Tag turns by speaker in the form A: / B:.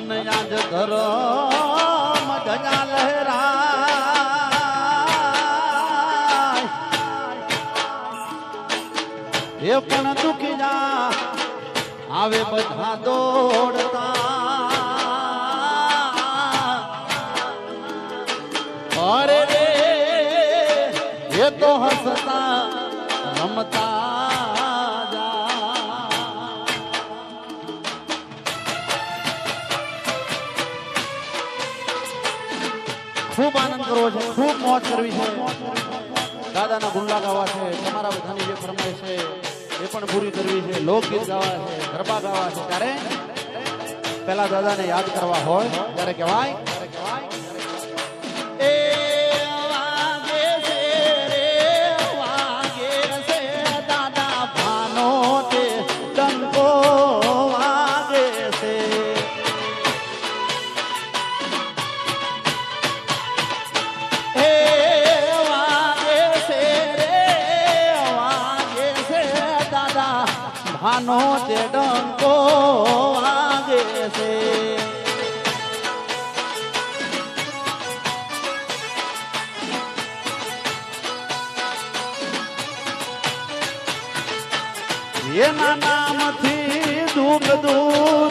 A: અને આજ ધરમ ધજા લહેરાય એ પણ દુખી જા આવે બધા દોડતા અરે રે એ તો હસતા રમતા ખૂબ આનંદ કરવો છે, ખૂબ મોજ કરવી છે, દાદાના ગુણલા ગાવા છે, તમારા બધાની જે ફરમાઈશ છે એ પણ પૂરી કરવી છે, લોકગીત ગાવા છે, ગરબા ગાવા છે. ત્યારે પેલા દાદાને યાદ કરવા હોય ત્યારે કહેવાય એ વાગે છે રે વાગે છે દાદા ભાનો તે ડંકો વાગે છે. ભાનો તે ડંકો વાગે છે. એના નામથી દુઃખ દૂર